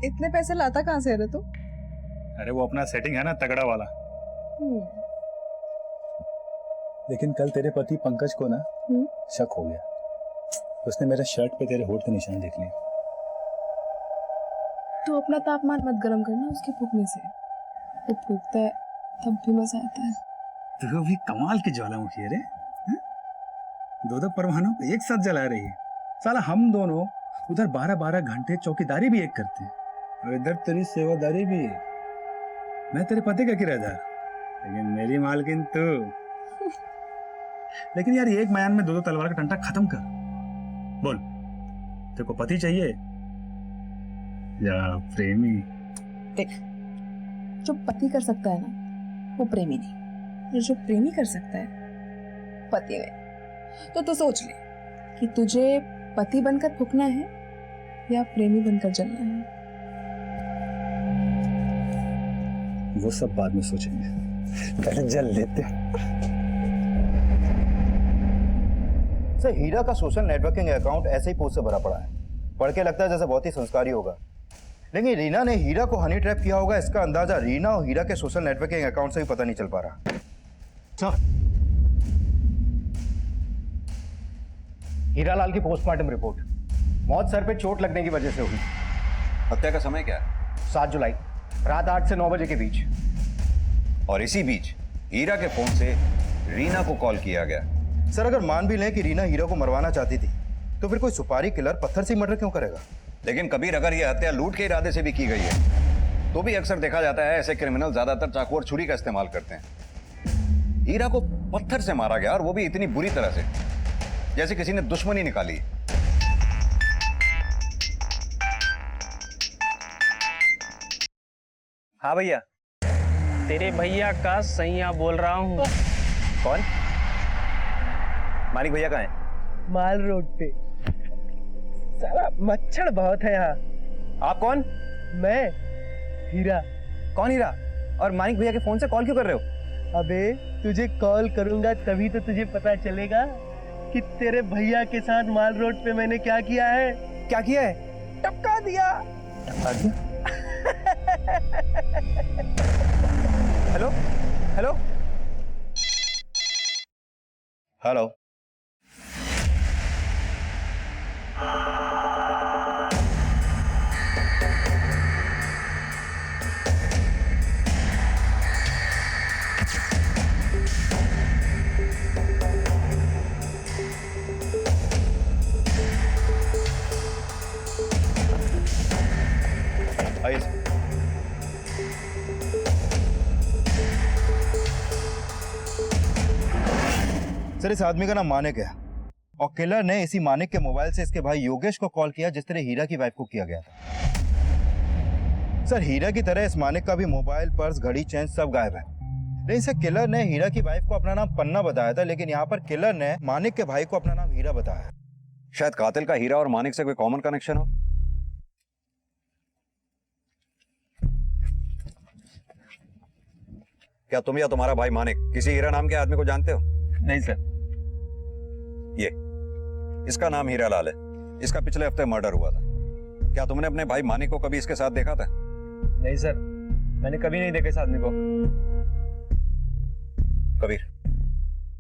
इतने पैसे लाता कहाँ से है तू? अरे वो अपना सेटिंग है ना तगड़ा वाला। लेकिन कल तेरे पति पंकज को ना शक हो गया। उसने मेरे शर्ट पे तेरे होठ के निशान देख लिए। तू अपना तापमान मत गर्म करना उसके फूकने से। वो फूकता है तब भी मजा आता है। तू भी कमाल की ज्वालामुखी है रे। दो परवानों को एक साथ जला रही है। साला हम दोनों उधर 12-12 घंटे चौकीदारी भी एक करते हैं और इधर तेरी सेवादारी भी है। मैं तेरे पति का किराएदार, लेकिन मेरी मालकिन तू। लेकिन यार एक बयान में दो तलवार का टंटा खत्म कर। बोल, तेरे को पति चाहिए या प्रेमी? देख, जो पति कर सकता है ना वो प्रेमी नहीं, और जो प्रेमी कर सकता है पति नहीं। तो सोच ले कि तुझे पति बनकर फूकना है या प्रेमी बनकर जलना है। वो सब बाद में सोचेंगे, पहले जल लेते हैं। सर, हीरा का सोशल नेटवर्किंग अकाउंट ऐसे ही पोस्ट से भरा पड़ा है। पढ़ के लगता है जैसे बहुत ही संस्कारी होगा, लेकिन रीना ने हीरा को हनी ट्रैप किया होगा। इसका अंदाजा रीना और हीरा के सोशल नेटवर्किंग अकाउंट से भी पता नहीं चल पा रहा। सर, हीरालाल की पोस्टमार्टम रिपोर्ट। मौत सर पे चोट लगने की वजह से हुई। हत्या का समय क्या है? 7 जुलाई रात 8 से 9 बजे के बीच। और इसी बीच हीरा के फोन से रीना को कॉल किया गया। सर, अगर मान भी लें कि रीना हीरा को मरवाना चाहती थी, तो फिर कोई सुपारी किलर पत्थर से मर्डर क्यों करेगा? लेकिन कबीर, अगर यह हत्या लूट के इरादे से भी की गई है तो भी अक्सर देखा जाता है ऐसे क्रिमिनल ज्यादातर चाकू और छुरी का इस्तेमाल करते हैं। हीरा को पत्थर से मारा गया, और वो भी इतनी बुरी तरह से जैसे किसी ने दुश्मनी निकाली। हाँ भैया, तेरे भैया का सैया बोल रहा हूँ। कौन? मानिक भैया कहाँ है? माल रोड पे। साला मच्छर बहुत है यहाँ। आप कौन? मैं हीरा। कौन हीरा? और मानिक भैया के फोन से कॉल क्यों कर रहे हो? अबे तुझे कॉल करूंगा तभी तो तुझे पता चलेगा कि तेरे भैया के साथ माल रोड पे मैंने क्या किया है। क्या किया है? टपका दिया। टपका दिया? हेलो हेलो हेलो, आइए। सर, इस आदमी का नाम मानिक है और किलर ने इसी मानिक के मोबाइल से इसके भाई योगेश को कॉल किया, जिस तरह हीरा की वाइफ को किया गया था। सर, हीरा की तरह इस मानिक का भी मोबाइल, पर्स, घड़ी, चेन सब गायब है। लेकिन सर, किलर ने हीरा की वाइफ को अपना नाम पन्ना बताया था, लेकिन यहाँ पर किलर ने मानिक के भाई को अपना नाम हीरा बताया। शायद कातिल का हीरा और मानिक से कोई कॉमन कनेक्शन हो। क्या तुम या तुम्हारा भाई मानिक किसी हीरा नाम के आदमी को जानते हो? नहीं सर। ये इसका नाम हीरालाल है। इसका पिछले हफ्ते मर्डर हुआ था। क्या तुमने अपने भाई मानिक को कभी इसके साथ देखा था? नहीं सर, मैंने कभी नहीं देखा इस आदमी को। कबीर,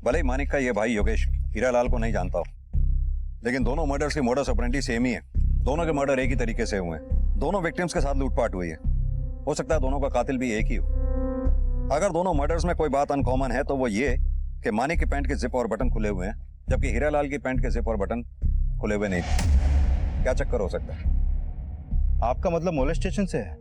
भले ही मानिक का ये भाई योगेश हीरालाल को नहीं जानता हो, लेकिन दोनों मर्डर्स की मोडस ऑपरेंडी सेम ही है। दोनों के मर्डर एक ही तरीके से हुए हैं। दोनों विक्टिम्स के साथ लूटपाट हुई है। हो सकता है दोनों का कातिल भी एक ही हो। अगर दोनों मर्डर्स में कोई बात अनकॉमन है तो वो ये कि मानिक की पैंट के जिप और बटन खुले हुए हैं, जबकि हीरालाल की पैंट के जिप और बटन खुले हुए नहीं थे। क्या चक्कर हो सकता है? आपका मतलब मोलेस्टेशन से है?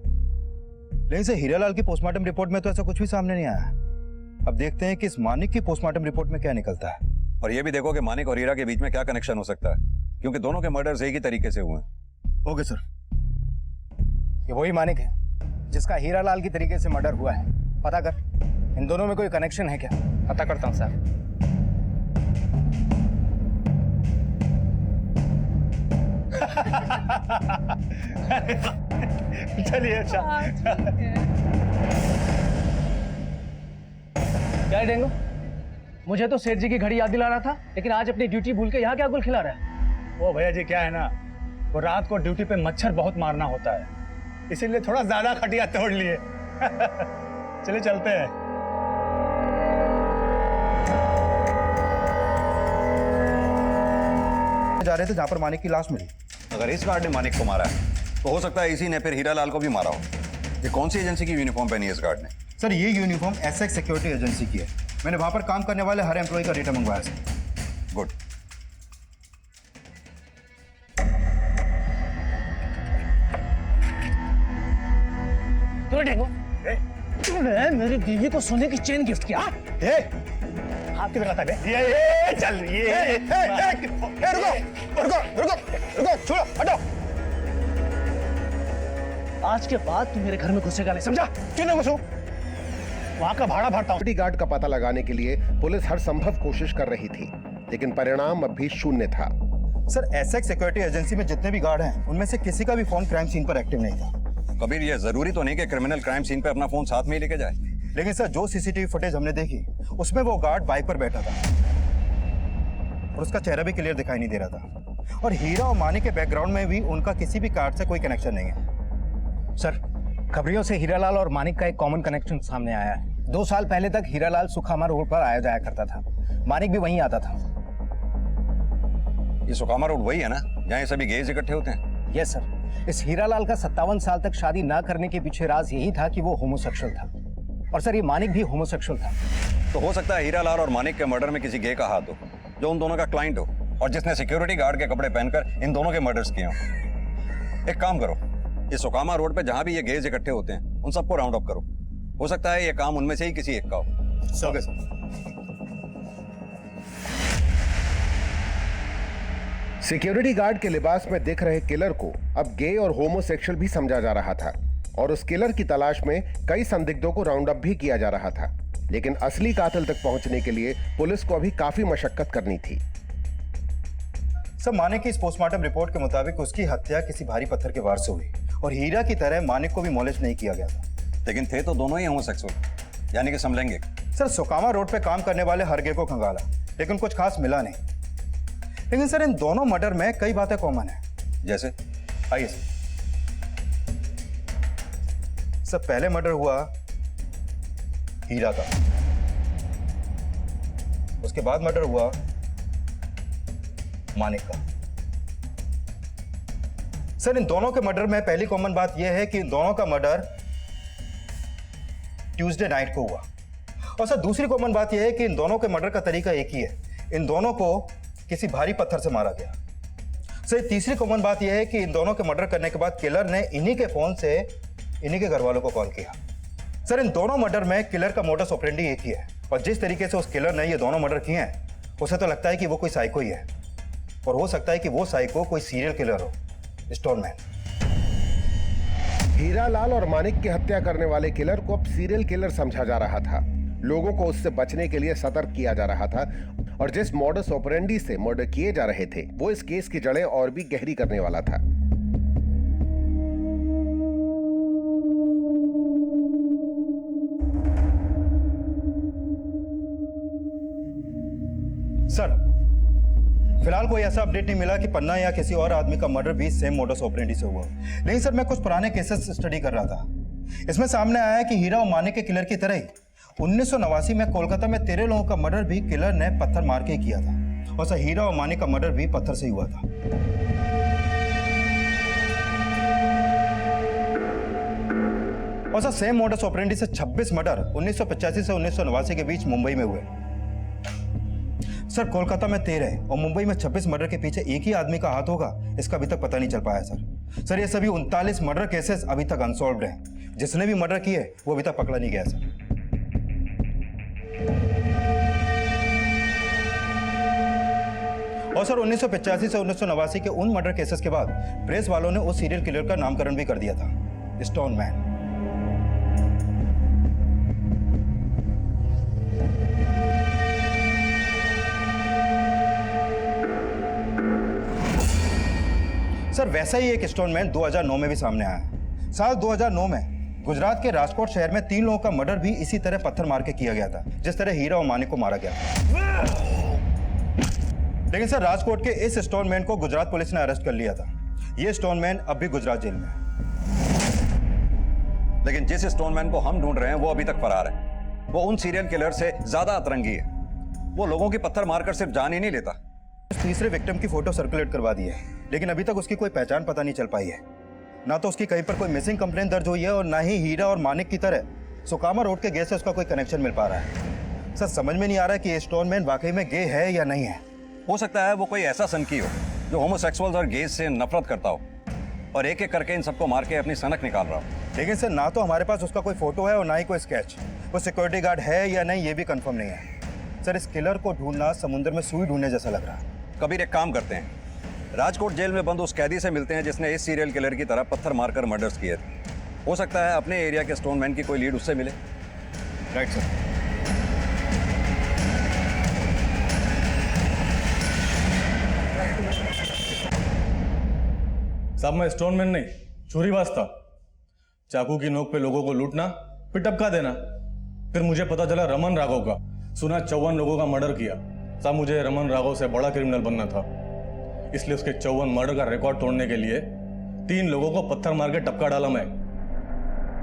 लेकिन सर, हीरालाल की पोस्टमार्टम रिपोर्ट में तो ऐसा कुछ भी सामने नहीं आया। अब देखते हैं कि इस मानिक की पोस्टमार्टम रिपोर्ट में क्या निकलता है। और ये भी देखो कि मानिक और हीरा के बीच में क्या कनेक्शन हो सकता है, क्योंकि दोनों के मर्डर्स एक ही तरीके से हुए हैं। Okay sir. ये वही मानिक है जिसका हीरालाल की तरीके से मर्डर हुआ है। पता कर, इन दोनों में कोई कनेक्शन है क्या? पता करता हूँ सर। चलिए अच्छा। क्या है डेंगू? मुझे तो सेठ जी की घड़ी याद दिला रहा था, लेकिन आज अपनी ड्यूटी भूल के यहाँ क्या गुल खिला रहा है? वो भैया जी क्या है ना, वो रात को ड्यूटी पे मच्छर बहुत मारना होता है, इसीलिए थोड़ा ज्यादा खटिया तोड़ लिए। चलिए चलते हैं। जा रहे थे जहां पर मानिक की लाश मिली। अगर इस गार्ड ने मानिक को मारा है तो हो सकता है इसी ने फिर हीरालाल को भी मारा हो। ये कौन सी एजेंसी की यूनिफॉर्म पहनी है इस गार्ड ने? सर ये यूनिफॉर्म एसएक्स सिक्योरिटी एजेंसी की है। मैंने वहां पर काम करने वाले हर एम्प्लॉय का डेटा मंगवाया सर। गुड। तूने मेरी बीवी को सोने की चेन गिफ्ट किया। हाथ की लगाता है। ये चल ये रुको छोड़ो हटो। आज के बाद तू मेरे घर में घुसेगा नहीं, समझा? क्यों ना घुसूं? वहां का भाड़ा भरता हूँ। सिक्योरिटी गार्ड का पता लगाने के लिए पुलिस हर संभव कोशिश कर रही थी, लेकिन परिणाम अब भी शून्य था। सर एसएक्स सिक्योरिटी एजेंसी में जितने भी गार्ड हैं उनमें से किसी का भी फोन क्राइम सीन पर एक्टिव नहीं था। कबीर, ये जरूरी तो नहीं कि क्रिमिनल क्राइम सीन पे अपना फोन साथ में ही लेके जाए। लेकिन सर जो सीसीटीवी फुटेज हमने देखी उसमें वो गार्ड बाइक पर बैठा था और उसका चेहरा भी क्लियर दिखाई नहीं दे रहा था। और हीरा और मानिक के बैकग्राउंड में भी उनका किसी भी कार्ड से कोई कनेक्शन नहीं है। सर खबरियों से हीरालाल और मानिक का एक कॉमन कनेक्शन सामने आया है। 2 साल पहले तक हीरालाल सुखामा रोड पर आया जाया करता था, मानिक भी वहीं आता था। ये सुकामा रोड वही है ना जहाँ ये सभी गेज इकट्ठे होते हैं? Yes sir. इस हीरालाल का 57 साल तक शादी ना करने के पीछे राज यही था कि वो होमोसेक्सुअल था। और सर ये मानिक भी होमोसेक्सुअल था। तो हो सकता है हीरालाल और मानिक के मर्डर में किसी गे का हाथ हो जो उन दोनों का क्लाइंट हो और जिसने सिक्योरिटी गार्ड के कपड़े पहनकर इन दोनों के मर्डर्स किए हों। एक काम करो, ये सुकामा रोड पे जहां भी ये गेज इकट्ठे होते हैं उन सबको राउंड अप करो। हो सकता है ये काम उनमें से ही किसी एक का हो। Okay sir. सिक्योरिटी गार्ड के लिबास में दिख रहे किलर को अब गे और होमोसेक्सुअल भी समझा जा रहा था और उस किलर की तलाश में कई संदिग्धों को राउंड अप भी किया जा रहा था। लेकिन असली कातिल तक पहुंचने के लिए पुलिस को अभी काफी मशक्कत करनी थी। सर मानिक की इस पोस्टमार्टम रिपोर्ट के मुताबिक उसकी हत्या किसी भारी पत्थर के वार से हुई और हीरा की तरह मानिक को भी मॉलेज नहीं किया गया था। लेकिन थे तो दोनों ही होमोसेक्सुअल, यानी कि समलेंगे। सर सुकामा रोड पे काम करने वाले हर गे को खंगाला लेकिन कुछ खास मिला नहीं। लेकिन सर इन दोनों मर्डर में कई बातें कॉमन है। जैसे? आइए सर पहले मर्डर हुआ हीरा का, उसके बाद मर्डर हुआ मानिक का। सर इन दोनों के मर्डर में पहली कॉमन बात यह है कि इन दोनों का मर्डर ट्यूसडे नाइट को हुआ। और सर दूसरी कॉमन बात यह है कि इन दोनों के मर्डर का तरीका एक ही है, इन दोनों को किसी भारी पत्थर से मारा गया। सर तीसरी कॉमन बात यह है कि इन दोनों के मर्डर करने के बाद किलर ने इन्हीं के फोन से इन्हीं के घर वालों को कॉल किया। सर इन दोनों मर्डर में किलर का मोडस ऑपरेंडी एक ही है और जिस तरीके से उस किलर ने ये दोनों मर्डर किए हैं उसे तो लगता है कि वो कोई साइको ही है और हो सकता है कि वो साइको कोई सीरियल किलर हो, स्टोनमैन। हीरालाल और मानिक की हत्या करने वाले किलर को अब सीरियल किलर समझा जा रहा था। लोगों को उससे बचने के लिए सतर्क किया जा रहा था और जिस मॉडस ऑपरेंडी से मर्डर किए जा रहे थे वो इस केस की जड़ें और भी गहरी करने वाला था। सर फिलहाल कोई ऐसा अपडेट नहीं मिला कि पन्ना या किसी और आदमी का मर्डर भी सेम मोडस ऑपरेंडी से हुआ। लेकिन सर मैं कुछ पुराने केसेस स्टडी कर रहा था, इसमें सामने आया है कि हीरा और मानिक के किलर की तरह ही 1989 में कोलकाता में 13 लोगों का मर्डर भी किलर ने पत्थर मार के किया था और सर हीरा और मानिक का मर्डर भी पत्थर से ही हुआ था। और सर सेम मोडस ऑपरेंडी से 26 मर्डर 1985 से 1989 के बीच मुंबई में हुए। सर कोलकाता में 13 और मुंबई में 26 मर्डर के पीछे एक ही आदमी का हाथ होगा इसका अभी तक पता नहीं चल पाया सर। ये सभी 39 मर्डर केसेस अभी तक अनसॉल्व्ड हैं। जिसने भी मर्डर किए वो अभी तक पकड़ा नहीं गया सर। और सर 1985 से 1989 के उन मर्डर केसेस के बाद प्रेस वालों ने उस सीरियल किलर का नामकरण भी कर दिया था, स्टोनमैन। सर वैसा ही एक स्टोनमैन 2009 में भी सामने आया। साल 2009 में गुजरात के राजकोट शहर में 3 लोगों का मर्डर भी इसी तरह पत्थर मार के किया गया था जिस तरह हीरा और मानिक को मारा गया था। लेकिन सर राजकोट के इस स्टोनमैन को गुजरात पुलिस ने अरेस्ट कर लिया था। ये स्टोनमैन अब भी गुजरात जेल में है। लेकिन जिस स्टोनमैन को हम ढूंढ रहे हैं वो अभी तक फरार है। वो उन सीरियल किलर से ज्यादा अतरंगी है। वो लोगों की पत्थर मारकर सिर्फ जान ही नहीं लेता। तीसरे विक्टिम की फोटो सर्कुलेट करवा दी है, लेकिन अभी तक उसकी कोई पहचान पता नहीं चल पाई है। ना तो उसकी कहीं पर कोई मिसिंग कंप्लेंट दर्ज हुई है और ना ही हीरा और मानिक की तरह सुकामा रोड के गे से उसका कोई कनेक्शन मिल पा रहा है। सर समझ में नहीं आ रहा है कि ये स्टोनमैन वाकई में गे है या नहीं है। हो सकता है वो कोई ऐसा सनकी हो जो होमोसेक्सुअल्स और गेज से नफरत करता हो और एक एक करके इन सबको मार के अपनी सनक निकाल रहा हो। लेकिन सर ना तो हमारे पास उसका कोई फोटो है और ना ही कोई स्केच। वो सिक्योरिटी गार्ड है या नहीं ये भी कंफर्म नहीं है। सर इस किलर को ढूंढना समुद्र में सुई ढूंढने जैसा लग रहा है। कबीर एक काम करते हैं, राजकोट जेल में बंद उस कैदी से मिलते हैं जिसने इस सीरियल किलर की तरह पत्थर मारकर मर्डर्स किए थे। हो सकता है अपने एरिया के स्टोनमैन की कोई लीड उससे मिले। Right sir. साहब मैं स्टोनमैन नहीं, चोरीबाज था। चाकू की नोक पे लोगों को लूटना, फिर टपका देना। फिर मुझे पता चला रमन राघव का, सुना 54 लोगों का मर्डर किया। साहब मुझे रमन राघव से बड़ा क्रिमिनल बनना था, इसलिए उसके 54 मर्डर का रिकॉर्ड तोड़ने के लिए 3 लोगों को पत्थर मार के टपका डाला मैं।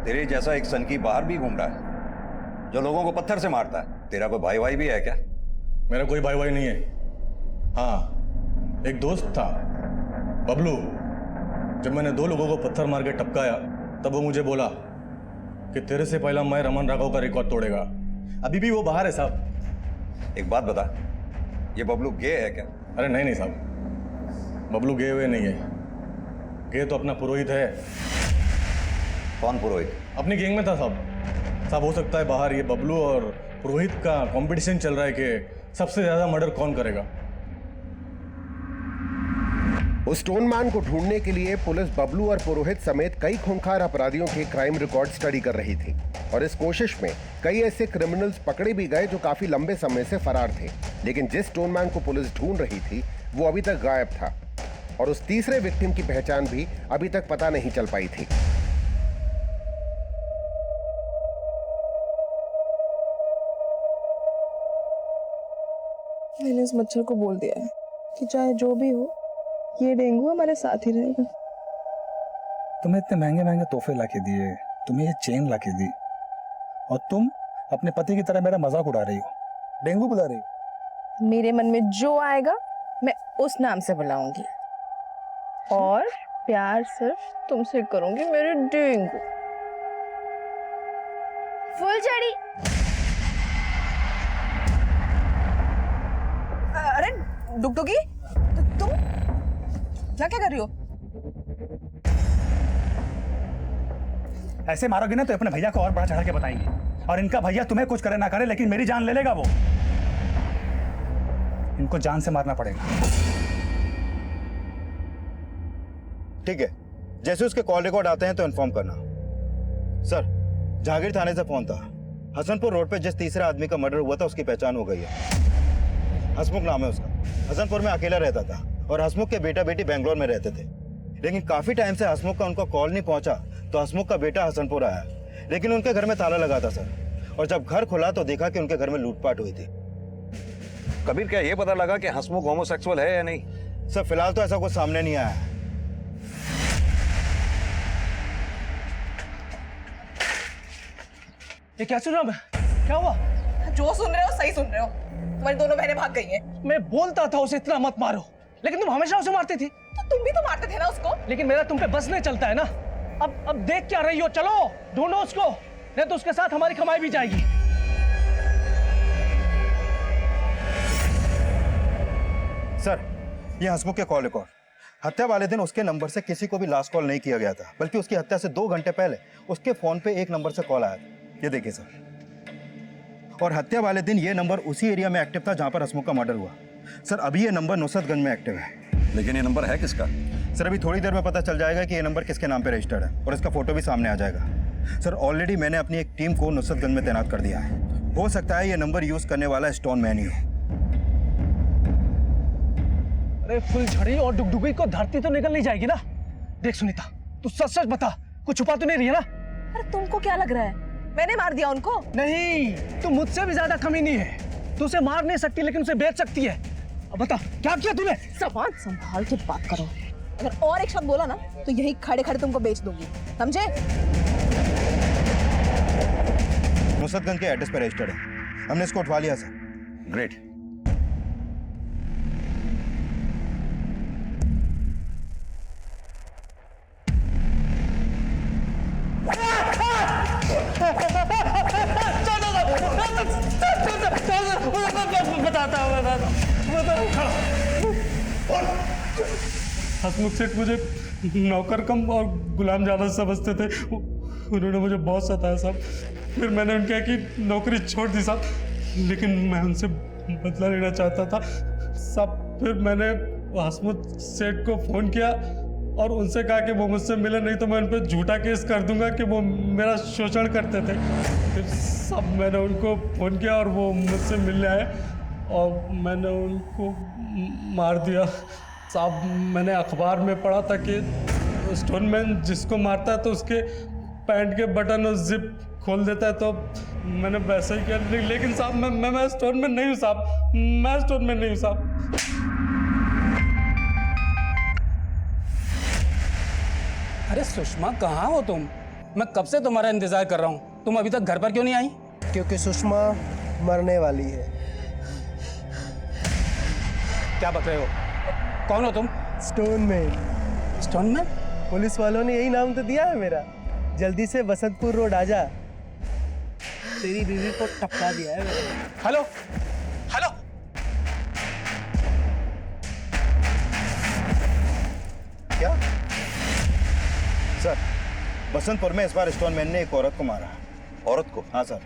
तेरे जैसा एक सनकी बाहर भी घूम रहा है जो लोगों को पत्थर से मारता है। तेरा कोई भाई भाई भी है क्या? मेरा कोई भाई भाई नहीं है। हाँ, एक दोस्त था बबलू। जब मैंने 2 लोगों को पत्थर मार के टपकाया तब वो मुझे बोला कि तेरे से पहला मैं रमन राघव का रिकॉर्ड तोड़ेगा। अभी भी वो बाहर है साहब। एक बात बता, ये बबलू गे है क्या? अरे नहीं नहीं साहब, बबलू गे हुए नहीं है। गे तो अपना पुरोहित है। कौन पुरोहित? अपनी गैंग में था साहब। हो सकता है बाहर ये बबलू और पुरोहित का कंपटीशन चल रहा है कि सबसे ज्यादा मर्डर कौन करेगा। उस स्टोनमैन को ढूंढने के लिए पुलिस बबलू और पुरोहित समेत कई खूंखार अपराधियों के क्राइम रिकॉर्ड स्टडी कर रही थी और इस कोशिश में कई ऐसे क्रिमिनल्स पकड़े भी गए जो काफी लंबे समय से फरार थे। लेकिन जिस स्टोनमैन को पुलिस ढूंढ रही थी वो अभी तक गायब था और उस तीसरे विक्टिम की पहचान भी अभी तक पता नहीं चल पाई थी। मैंने इस मच्छर को बोल दिया है कि चाहे जो भी हो ये डेंगू हमारे साथ ही रहेगा। तुम्हें इतने महंगे महंगे तोहफे लाके दिए, तुम्हें ये चेन लाके दी और तुम अपने पति की तरह मेरा मजाक उड़ा रही हो, डेंगू बुला रही हो। मेरे मन में जो आएगा मैं उस नाम से बुलाऊंगी और प्यार सिर्फ तुमसे करूंगी मेरे डेंगू। फुलझड़ी। अरे डुगडुगी, तुम क्या कर रही हो? ऐसे मारोगे ना तो अपने भैया को और बड़ा चढ़ा के बताएंगे और इनका भैया तुम्हें कुछ करे ना करे लेकिन मेरी जान ले लेगा वो। इनको जान से मारना पड़ेगा। ठीक है, जैसे उसके कॉल रिकॉर्ड आते हैं तो इन्फॉर्म करना। सर जहांगीर थाने से फोन था। हसनपुर रोड पे जिस तीसरे आदमी का मर्डर हुआ था उसकी पहचान हो गई है। हसमुख नाम है उसका। हसनपुर में अकेला रहता था और हसमुख के बेटा बेटी बेंगलोर में रहते थे। लेकिन काफी टाइम से हसमुख का उनको कॉल नहीं पहुंचा तो हसमुख का बेटा हसनपुर आया, लेकिन उनके घर में ताला लगा था सर। और जब घर खुला तो देखा कि उनके घर में लूटपाट हुई थी। कबीर क्या ये पता लगा कि हसमुख होमोसेक्सुअल है या नहीं? सर फिलहाल तो ऐसा कुछ सामने नहीं आया है। ये क्या सुन रहा मैं? क्या हुआ? जो सुन रहे हो सही सुन रहे हो। तुम्हारी दोनों बहनें भाग गई हैं। मैं बोलता था उसे इतना मत मारो, लेकिन तुम हमेशा उसे मारती थी। तो तुम भी तो मारते थे ना उसको। लेकिन मेरा तुम पे बस नहीं चलता है ना। अब देख क्या रही हो, चलो ढूंढो उसको, नहीं तो उसके साथ हमारी कमाई भी जाएगी। सर ये हसमुख के कॉल रिकॉर्ड। हत्या वाले दिन उसके नंबर से किसी को भी लास्ट कॉल नहीं किया गया था, बल्कि उसकी हत्या से 2 घंटे पहले उसके फोन पे एक नंबर से कॉल आया था। ये देखिए सर। और हत्या वाले दिन ये नंबर उसी एरिया में एक्टिव था जहां पर हसमुख का मर्डर हुआ। सर अभी ये नंबर नुसरतगंज में एक्टिव है। लेकिन ये नंबर है किसका? सर अभी थोड़ी देर में पता चल जाएगा कि ये नंबर किसके नाम पे रजिस्टर्ड है और इसका फोटो भी सामने आ जाएगा। सर ऑलरेडी मैंने अपनी एक टीम को नुसरतगंज में तैनात कर दिया है। हो सकता है ये नंबर यूज करने वाला स्टोनमैन ही हो। अरे फुलझड़ी और डुगडुगी को धरती तो निकल नहीं जाएगी ना। देख सुनीता, तू सच सच बता, कुछ छुपा तो नहीं रही है ना? अरे तुमको क्या लग रहा है मैंने मार दिया उनको? नहीं, तू मुझसे भी ज्यादा कमीनी है। तू उसे मार नहीं सकती लेकिन उसे बेच सकती है। अब बता क्या किया तूने? जबान संभाल के बात करो। अगर और एक शब्द बोला ना तो यही खड़े खड़े तुमको बेच दूंगी, समझे? नुसरतगंज के एड्रेस पर रजिस्टर्ड है। हमने इसको उठवा लिया सर। ग्रेट। हसमुख सेठ मुझे नौकर कम और गुलाम ज्यादा समझते थे। उन्होंने मुझे बहुत सताया साहब। फिर मैंने उनके यहाँ की नौकरी छोड़ दी साहब, लेकिन मैं उनसे बदला लेना चाहता था साहब। फिर मैंने हसमुख सेठ को फ़ोन किया और उनसे कहा कि वो मुझसे मिले, नहीं तो मैं उन पर झूठा केस कर दूंगा कि वो मेरा शोषण करते थे। फिर सब मैंने उनको फ़ोन किया और वो मुझसे मिलने आए और मैंने उनको मार दिया साहब। मैंने अखबार में पढ़ा था कि स्टोनमैन जिसको मारता है तो उसके पैंट के बटन और जिप खोल देता है, तो मैंने वैसा ही किया। लेकिन साहब मैं स्टोनमैन नहीं हूँ साहब, मैं स्टोनमैन नहीं हूँ साहब। अरे सुषमा, कहाँ हो तुम? मैं कब से तुम्हारा इंतजार कर रहा हूँ, तुम अभी तक घर पर क्यों नहीं आई? क्योंकि सुषमा मरने वाली है। क्या बक रहे हो? कौन हो तुम? स्टोनमैन। स्टोनमैन? पुलिस वालों ने यही नाम तो दिया है मेरा। जल्दी से बसंतपुर रोड आ जा, तेरी बीवी को टपका दिया है मैंने। हेलो हेलो, क्या सर? बसंतपुर में इस बार स्टोनमैन ने एक औरत को मारा। औरत को? हाँ सर,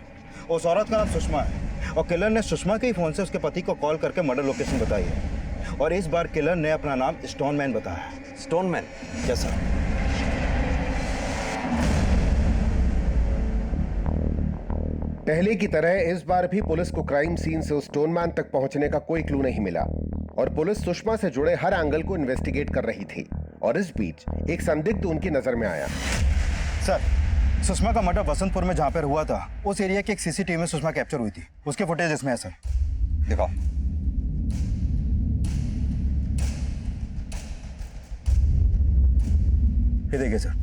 उस औरत का नाम सुषमा है और किलर ने सुषमा के ही फोन से उसके पति को कॉल करके मर्डर लोकेशन बताई है। और इस बार किलर ने अपना नाम स्टोनमैन बताया है। स्टोनमैन? Yes sir. पहले की तरह इस बार भी पुलिस को क्राइम सीन से उस स्टोनमैन तक पहुंचने का कोई क्लू नहीं मिला और पुलिस सुषमा से जुड़े हर एंगल को इन्वेस्टिगेट कर रही थी। और इस बीच एक संदिग्ध उनकी नजर में आया। सर, सुषमा का मर्डर बसंतपुर में जहां पर हुआ था, उस एरिया की एक सीसीटीवी में सुषमा कैप्चर हुई थी। उसके फुटेज इसमें है सर। दिखाओ। ये देखिए सर।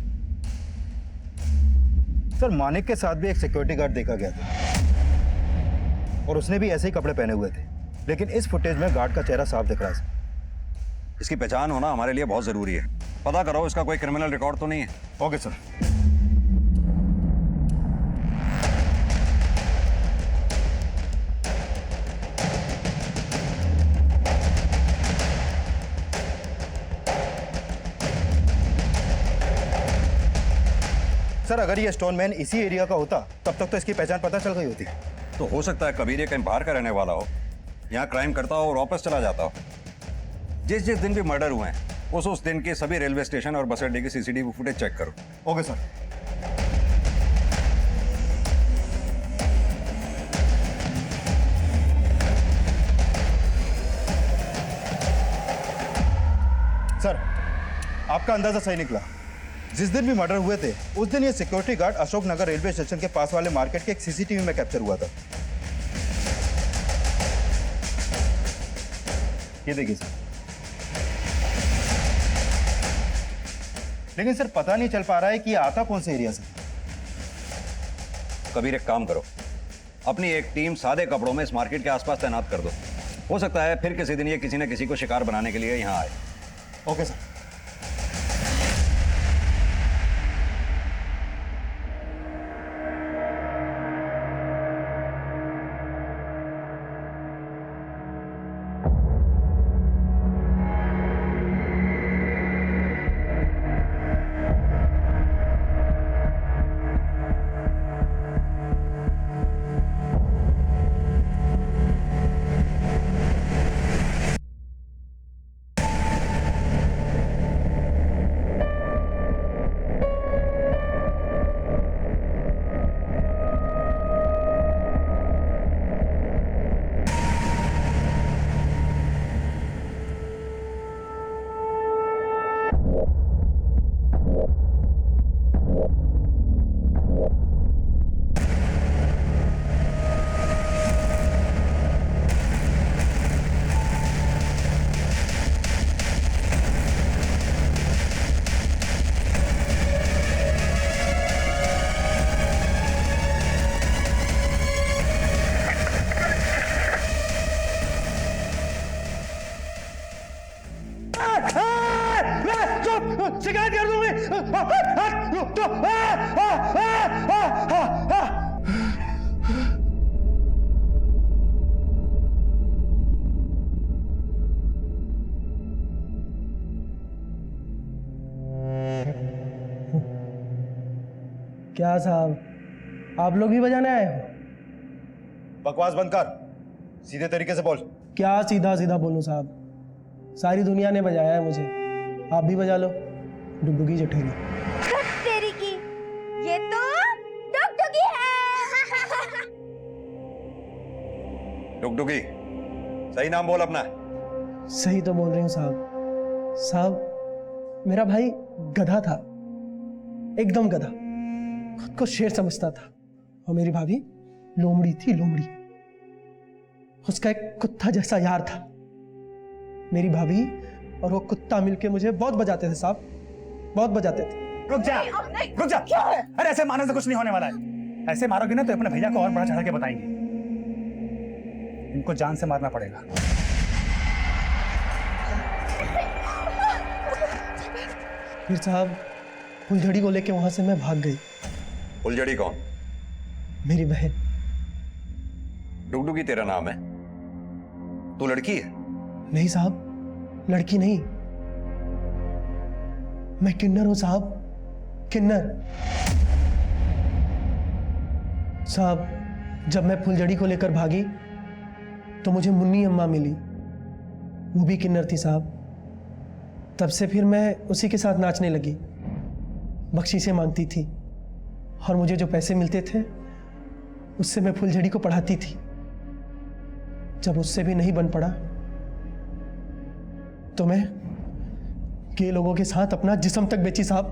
सर, मानिक के साथ भी एक सिक्योरिटी गार्ड देखा गया था और उसने भी ऐसे ही कपड़े पहने हुए थे, लेकिन इस फुटेज में गार्ड का चेहरा साफ दिख रहा है सर। इसकी पहचान होना हमारे लिए बहुत जरूरी है। पता करो इसका कोई क्रिमिनल रिकॉर्ड तो नहीं है। Okay sir. सर, अगर ये स्टोनमैन इसी एरिया का होता तब तक तो इसकी पहचान पता चल गई होती। तो हो सकता है कबीर ये कहीं बाहर का रहने वाला हो, यहाँ क्राइम करता हो और वापस चला जाता हो। जिस जिस दिन भी मर्डर हुए हैं उस दिन के सभी रेलवे स्टेशन और बस अड्डे की सीसीटीवी फुटेज चेक करो। Okay sir. सर, आपका अंदाजा सही निकला। जिस दिन भी मर्डर हुए थे उस दिन ये security guard Ashok Nagar railway station के पास वाले मार्केट के एक सीसीटीवी में कैप्चर हुआ था। ये देखिए सर। लेकिन सर, पता नहीं चल पा रहा है कि ये आता कौन से एरिया से। कबीर एक काम करो, अपनी एक टीम सादे कपड़ों में इस मार्केट के आसपास तैनात कर दो। हो सकता है फिर किसी दिन ये किसी न किसी को शिकार बनाने के लिए यहाँ आए। Okay sir. क्या साहब, आप लोग भी बजाने आए हो? बकवास बंद कर, सीधे तरीके से बोल। क्या सीधा सीधा बोलूं साहब, सारी दुनिया ने बजाया है मुझे, आप भी बजा लो। डुगडुगी जठेरी। तेरी की, ये तो डुगडुगी है। डुगडुगी, सही नाम बोल अपना। सही तो बोल रही हूँ साहब। साहब, मेरा भाई गधा था, एकदम गधा, खुद को शेर समझता था। और मेरी भाभी लोमड़ी थी, लोमड़ी। उसका एक कुत्ता जैसा यार था। मेरी भाभी और वो कुत्ता मिलके मुझे बहुत बजाते थे साहब, बहुत बजाते थे। रुक जा, रुक जा। अरे ऐसे मारने से कुछ नहीं होने वाला है। ऐसे मारोगे ना तो अपने भैया को और बड़ा चढ़ा के बताएंगे। इनको जान से मारना पड़ेगा। फिर साहब फुलझड़ी को लेके वहां से मैं भाग गई। फुलझड़ी कौन? मेरी बहन। डुगडुगी तेरा नाम है? तू लड़की है? नहीं साहब, लड़की नहीं, मैं किन्नर हूं साहब, किन्नर। साहब, जब मैं फुलझड़ी को लेकर भागी तो मुझे मुन्नी अम्मा मिली, वो भी किन्नर थी साहब। तब से फिर मैं उसी के साथ नाचने लगी, बख्शीशें मांगती थी और मुझे जो पैसे मिलते थे उससे मैं फुलझड़ी को पढ़ाती थी। जब उससे भी नहीं बन पड़ा तो मैं गे लोगों के साथ अपना जिस्म तक बेची साहब।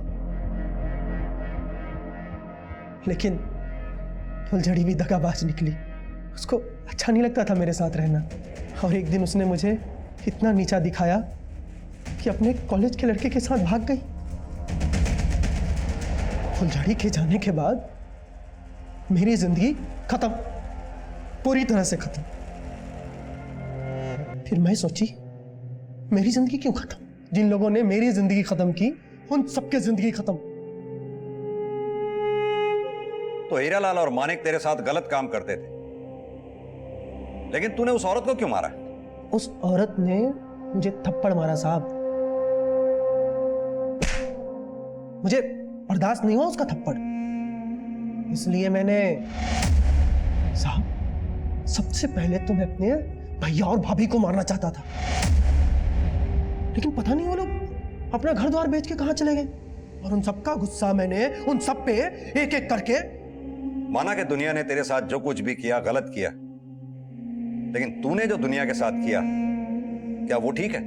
लेकिन फुलझड़ी भी दगाबाज निकली, उसको अच्छा नहीं लगता था मेरे साथ रहना। और एक दिन उसने मुझे इतना नीचा दिखाया कि अपने कॉलेज के लड़के के साथ भाग गई। फुलझड़ी के जाने के बाद मेरी जिंदगी खत्म, पूरी तरह से खत्म। फिर मैं सोची, मेरी जिंदगी क्यों खत्म? जिन लोगों ने मेरी जिंदगी खत्म की उन सबकी जिंदगी खत्म। तो हीरालाल और मानिक तेरे साथ गलत काम करते थे, लेकिन तूने उस औरत को क्यों मारा? उस औरत ने मुझे थप्पड़ मारा साहब, मुझे बर्दाश्त नहीं हुआ उसका थप्पड़, इसलिए मैंने साहब, सबसे पहले तो मैं अपने भैया और भाभी को मारना चाहता था, लेकिन पता नहीं वो लोग अपना घर द्वार बेच के कहां चले गए। और उन सबका गुस्सा मैंने उन सब पे एक एक करके। माना कि दुनिया ने तेरे साथ जो कुछ भी किया गलत किया, लेकिन तूने जो दुनिया के साथ किया, क्या वो ठीक है?